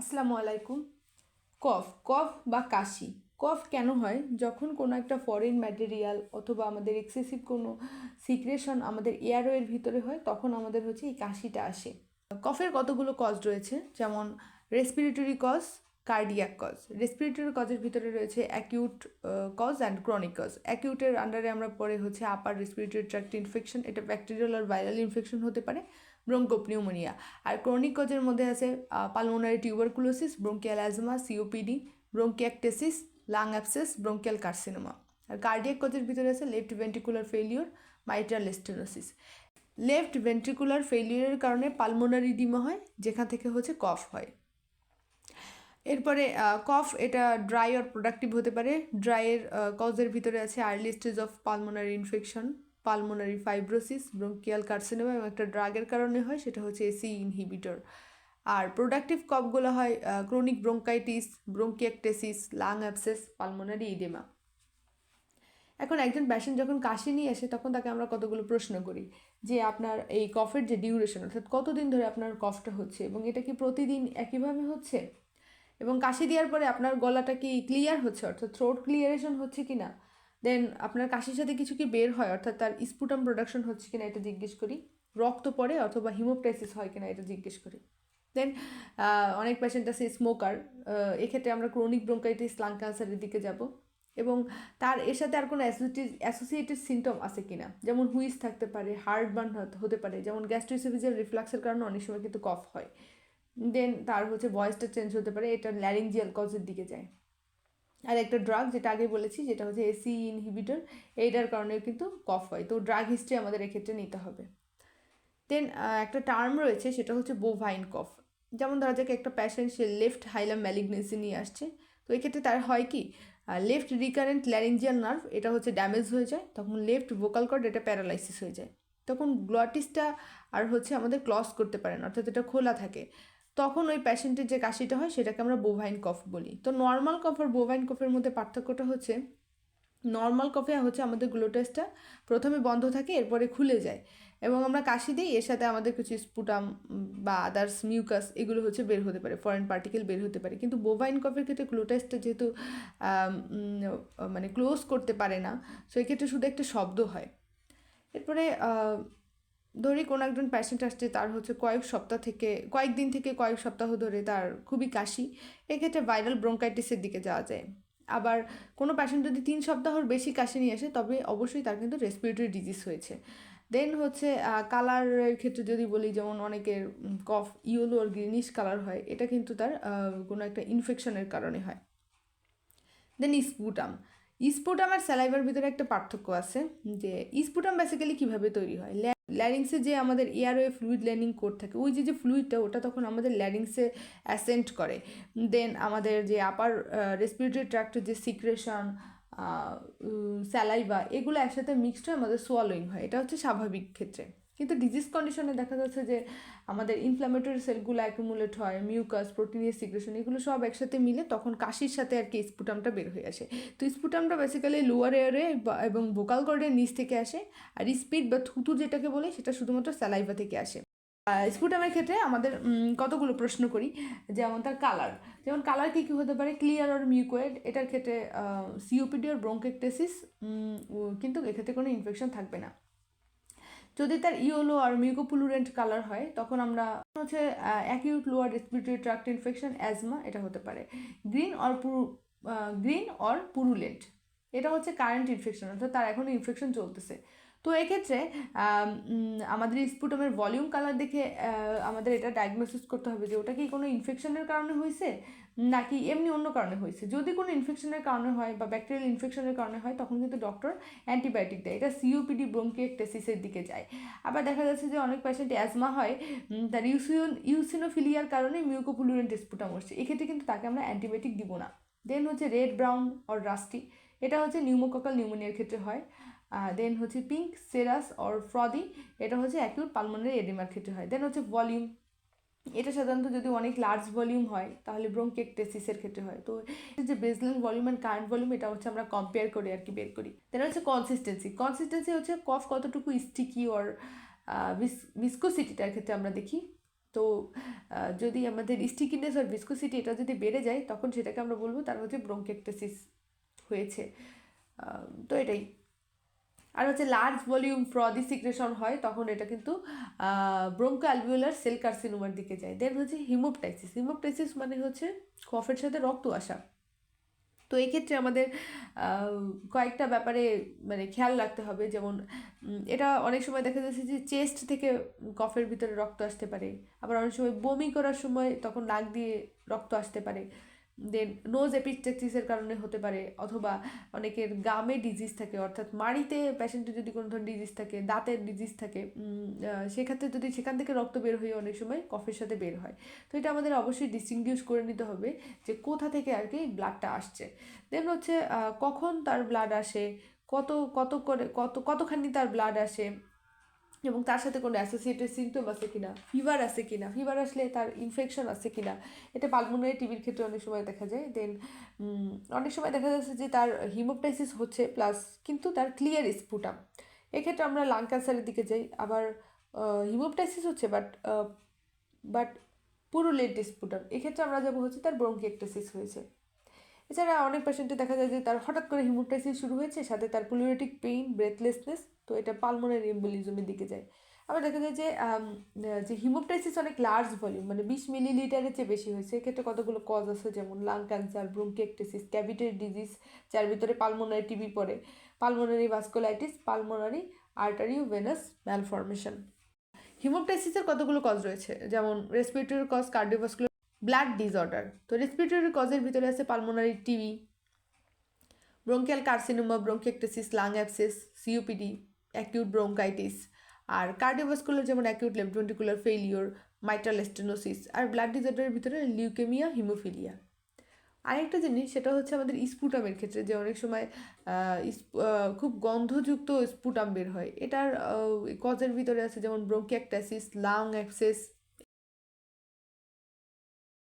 আসসালামু আলাইকুম। কফ বা কাশি, কফ কেন হয়? যখন কোনো একটা ফরেন ম্যাটেরিয়াল অথবা আমাদের এক্সেসিভ কোনো সিক্রেশন আমাদের এয়ারওয়ের ভিতরে হয়, তখন আমাদের এই কাশিটা আসে। কফের কতগুলো কজ রয়েছে, যেমন respiratory cause, cardiac cause. Respiratory কজের ভিতরে রয়েছে acute cause and chronic cause. অ্যাকিউটের আন্ডারে আমরা পড়ে আপার রেসপিরেটরি ট্র্যাক্ট ইনফেকশন, এটা ব্যাকটেরিয়াল আর ভাইরাল ইনফেকশন হতে পারে, ব্রঙ্কোপনিউমোনিয়া। আর ক্রনিক কজের মধ্যে আছে pulmonary tuberculosis, bronchial asthma, COPD, bronchiectasis, lung abscess, bronchial carcinoma. আর কার্ডিয়াক কজের ভিতরে আছে left ventricular failure, mitral stenosis. Left ventricular ফেলিওরের কারণে পালমোনারি ইডিমা হয়, যেখান থেকে কফ হয়। এরপরে কফ এটা ড্রাই আর প্রোডাক্টিভ হতে পারে। ড্রাইয়ের কজের ভিতরে আছে early stage of pulmonary infection, pulmonary fibrosis, bronchial carcinoma, এবং একটা ড্রাগের কারণে হয়, সেটা এসি ইনহিবিটর। আর প্রোডাক্টিভ কফগুলো হয় chronic bronchitis, bronchiectasis, lung abscess, pulmonary oedema. এখন একজন পেশেন্ট যখন কাশি নিয়ে আসে, তখন তাকে আমরা কতগুলো প্রশ্ন করি যে আপনার এই কফের যে ডিউরেশন, অর্থাৎ কতদিন ধরে আপনার কফটা হচ্ছে, এবং এটা কি প্রতিদিন একইভাবে হচ্ছে, এবং কাশি দেওয়ার পরে আপনার গলাটা কি ক্লিয়ার হচ্ছে, অর্থাৎ থ্রোট ক্লিয়ারেশন হচ্ছে কি না। দেন আপনার কাশির সাথে কিছু কি বের হয়, অর্থাৎ তার স্পুটাম প্রোডাকশন হচ্ছে কিনা, এটা জিজ্ঞেস করি। রক্ত পড়ে অথবা হিমোপ্টাইসিস হয় কিনা, এটা জিজ্ঞেস করি। দেন অনেক পেশেন্ট আছে স্মোকার, এক্ষেত্রে আমরা ক্রনিক ব্রঙ্কাইটিস, লাং ক্যান্সারের দিকে যাব, এবং তার এর সাথে আর কোনো অ্যাসোসিয়েটেড সিমটম আছে কিনা, যেমন হুইস থাকতে পারে, হার্ট বার্ন হতে পারে, যেমন গ্যাস্ট্রোইসোফেজিয়াল রিফ্লাক্সের কারণে অনেক সময় কিন্তু কফ হয়। দেন তার ভয়েসটা চেঞ্জ হতে পারে, এটা ল্যারিঞ্জিয়াল কজের দিকে যায়। আর একটা ড্রাগ, যেটা আগে বলেছি, যেটা এসি ইনহিবিটর, এইটার কারণেও কিন্তু কফ হয়। তো ড্রাগ হিস্ট্রি আমাদের এক্ষেত্রে নিতে হবে। দেন একটা টার্ম রয়েছে, সেটা বোভাইন কফ। যেমন ধরা যাক একটা প্যাশেন্ট, সে লেফট হাইলাম ম্যালিগনেন্সি নিয়ে আসছে। তো এক্ষেত্রে তার হয় কি, লেফট রিকারেন্ট ল্যারিঞ্জিয়াল নার্ভ এটা ড্যামেজ হয়ে যায়, তখন লেফট ভোকাল কর্ড এটা প্যারালাইসিস হয়ে যায়, তখন গ্লটিসটা আর আমাদের ক্লস করতে পারে না, অর্থাৎ এটা খোলা থাকে। তখন ওই প্যাশেন্টের যে কাশিটা হয়, সেটাকে আমরা বোভাইন কফ বলি। তো নর্মাল কফ আর বোভাইন কফের মধ্যে পার্থক্যটা নর্মাল কফে আমাদের গ্লুটাসটা প্রথমে বন্ধ থাকে, এরপরে খুলে যায়, এবং আমরা কাশি দিই, এর সাথে আমাদের কিছু স্পুটাম বা আদার্স মিউকাস এগুলো বের হতে পারে, ফরেন পার্টিকেল বের হতে পারে। কিন্তু বোভাইন কফের ক্ষেত্রে গ্লুটাসটা যেহেতু মানে ক্লোজ করতে পারে না, সো এক্ষেত্রে শুধু একটা শব্দ হয়। এরপরে ধরি কোনো একজন পেশেন্ট আসছে, তার কয়েকদিন থেকে কয়েক সপ্তাহ ধরে তার খুবই কাশি, এক্ষেত্রে ভাইরাল ব্রঙ্কাইটিসের দিকে যাওয়া যায়। আবার কোনো পেশেন্ট যদি 3 সপ্তাহর বেশি কাশি নিয়ে আসে, তবে অবশ্যই তার কিন্তু রেসপিরেটরি ডিজিজ হয়েছে। দেন কালারের ক্ষেত্রে যদি বলি, যেমন অনেকের কফ ইয়েলো আর গ্রিনিশ কালার হয়, এটা কিন্তু তার কোনো একটা ইনফেকশনের কারণে হয়। দেন স্পুটাম আর স্যালাইভার ভিতরে একটা পার্থক্য আছে, যে স্পুটাম বেসিক্যালি কীভাবে তৈরি হয়। ল্যারিংসে যে আমাদের এয়ারওয়ে ফ্লুইড ল্যান্ডিং কোড থাকে, ওই যে ফ্লুইডটা, ওটা তখন আমাদের ল্যারিংসে অ্যাসেন্ট করে। দেন আমাদের যে আপার রেসপিরেটরি ট্র্যাক্টের যে সিক্রেশন, স্যালাইভা, এগুলো একসাথে মিক্সড হয়ে আমাদের সোয়ালোয়িং হয়, এটা স্বাভাবিক ক্ষেত্রে। কিন্তু ডিজিজ কন্ডিশনে দেখা যাচ্ছে যে আমাদের ইনফ্ল্যামেটরি সেলগুলো অ্যাকুমুলেট হয়, মিউকাস, প্রোটিনের সিক্রেশন, এগুলো সব একসাথে মিলে তখন কাশির সাথে স্পুটামটা বের হয়ে আসে। তো স্পুটামটা বেসিক্যালি লোয়ার এয়ারে এবং ভোকাল কর্ডের নিচ থেকে আসে, আর স্পিড বা থুতু যেটাকে বলে, সেটা শুধুমাত্র স্যালাইভা থেকে আসে। স্পুটামের ক্ষেত্রে আমাদের কতগুলো প্রশ্ন করি, যেমন তার কালার। যেমন কালার কী হতে পারে, ক্লিয়ার আর মিউকয়েড, এটার ক্ষেত্রে সিওপিডি আর ব্রঙ্কেকটেসিস, কিন্তু এক্ষেত্রে কোনো ইনফেকশন থাকবে না। যদি তার ইয়েলো আর মিউকোপুলুরেন্ট কালার হয়, তখন আমরা acute lower respiratory tract infection, asthma, এটা হতে পারে। গ্রিন অর পুরুলেন্ট, এটা কারেন্ট ইনফেকশন, অর্থাৎ তার এখনও ইনফেকশন চলতেছে। তো এক্ষেত্রে আমাদের স্পুটামের ভলিউম কালার দেখে আমাদের এটা ডায়াগনোসিস করতে হবে যে ওটা কি কোনো ইনফেকশনের কারণে হয়েছে, নাকি এমনি অন্য কারণে হয়েছে। যদি কোনো ইনফেকশনের কারণে হয় বা ব্যাকটেরিয়াল ইনফেকশনের কারণে হয়, তখন কিন্তু ডক্টর অ্যান্টিবায়োটিক দেয়, এটা সিওপিডি ব্রঙ্কিয়েকটেসিসের দিকে যায়। আবার দেখা যাচ্ছে যে অনেক পেশেন্ট অ্যাজমা হয়, তার ইউসিনোফিলিয়ার কারণে মিউকোপুলুরেন্ট স্পুটাম হচ্ছে, এক্ষেত্রে কিন্তু তাকে আমরা অ্যান্টিবায়োটিক দিব না। দেন রেড ব্রাউন অর রাস্টি, এটা নিউমোককাল নিউমোনিয়ার ক্ষেত্রে হয়। দেন পিঙ্ক সেরাস অর ফ্রদি, এটা অ্যাকিউট পালমোনারি এডিমার ক্ষেত্রে হয়। দেন ভলিউম, এটা সাধারণত যদি অনেক লার্জ ভলিউম হয়, তাহলে ব্রঙ্কিয়েকটেসিসের ক্ষেত্রে হয়। তো যে baseline volume and current volume, এটা আমরা কম্পেয়ার করে বের করি। দেন কনসিস্টেন্সি কফ কতটুকু স্টিকি অর ভিসকোসিটিটার ক্ষেত্রে আমরা দেখি। তো যদি আমাদের স্টিকিনেস আর ভিসকোসিটি এটা যদি বেড়ে যায় তখন সেটাকে আমরা বলবো তার হচ্ছে ব্রঙ্কিয়েক্টাসিস হয়েছে। তো এটাই। আর হচ্ছে লার্জ ভলিউম ফ্রদি সিক্রেশন হয় তখন এটা কিন্তু ব্রঙ্কো অ্যালভিওলার সেল কার্সিনোমার দিকে যায়। দেন হচ্ছে হিমোপটাইসিস। হিমোপটাইসিস মানে হচ্ছে কফের সাথে রক্ত আসা। তো এক্ষেত্রে আমাদের কয়েকটা ব্যাপারে মানে খেয়াল রাখতে হবে, যেমন এটা অনেক সময় দেখা যাচ্ছে যে চেস্ট থেকে কফের ভিতরে রক্ত আসতে পারে, আবার অনেক সময় বমি করার সময় তখন নাক দিয়ে রক্ত আসতে পারে। দেন নোজ এপিস্টেক্সিসের কারণে হতে পারে, অথবা অনেকের গামে ডিজিজ থাকে, অর্থাৎ মাড়িতে পেশেন্টের যদি কোনো ধরনের ডিজিজ থাকে, দাঁতের ডিজিজ থাকে, সেক্ষেত্রে যদি সেখান থেকে রক্ত বের হয়ে অনেক সময় কফের সাথে বের হয়। তো এটা আমাদের অবশ্যই ডিস্টিংগুইশ করে নিতে হবে যে কোথা থেকে আর কি ব্লাডটা আসছে। দেন হচ্ছে কখন তার ব্লাড আসে, কতখানি তার ব্লাড আসে, এবং তার সাথে কোনো অ্যাসোসিয়েটেড সিমটম আছে কিনা, ফিভার আছে কিনা, ফিভার আসলে তার ইনফেকশন আছে কিনা, এটা পালমোনারি টিবির ক্ষেত্রে অনেক সময় দেখা যায়। দেন অনেক সময় দেখা যাচ্ছে যে তার হিমোপটাইসিস হচ্ছে প্লাস কিন্তু তার ক্লিয়ার স্পুটাম, এক্ষেত্রে আমরা লাং ক্যান্সারের দিকে যাই। আবার হিমোপটাইসিস হচ্ছে বাট পুরুলেট স্পুটাম, এক্ষেত্রে আমরা যাবো হচ্ছে তার ব্রঙ্কিয়েক্টাসিস হয়েছে। এছাড়া অনেক পেশেন্টে দেখা যায় যে তার হঠাৎ করে হিমোপটাইসিস শুরু হয়েছে, সাথে তার প্লুরেটিক পেইন, ব্রেথলেসনেস, তো এটা পালমোনারি এম্বোলিজমের দিকে যায়। আবার দেখা যায় যে হিমোপটাইসিস অনেক লার্জ ভলিউম, মানে 20 মিলিলিটারের চেয়ে বেশি হয়েছে, এক্ষেত্রে কতগুলো কজ আছে, যেমন lung cancer, bronchiectasis, cavitary disease, যার ভিতরে পালমোনারি টিবি পড়ে, pulmonary vasculitis, pulmonary artery venous malformation. হিমোপটাইসিসের কতগুলো কজ রয়েছে, যেমন respiratory cause, cardiovascular, blood disorder. তো রেসপিরেটরি কজের ভিতরে আছে pulmonary TB, bronchial carcinoma, bronchiectasis, lung abscess, COPD, acute bronchitis. আর কার্ডিওভাস্কুলার যেমন acute left ventricular failure, mitral stenosis. আর ব্লাড ডিসঅর্ডারের ভিতরে লিউকেমিয়া, হিমোফিলিয়া। আরেকটা জিনিস সেটা হচ্ছে আমাদের স্পুটামের ক্ষেত্রে, যে অনেক সময় খুব গন্ধযুক্ত স্পুটাম বের হয়, এটার কজের ভিতরে আছে যেমন ব্রঙ্কিয়েক্টাসিস, লাং অ্যাবসেস,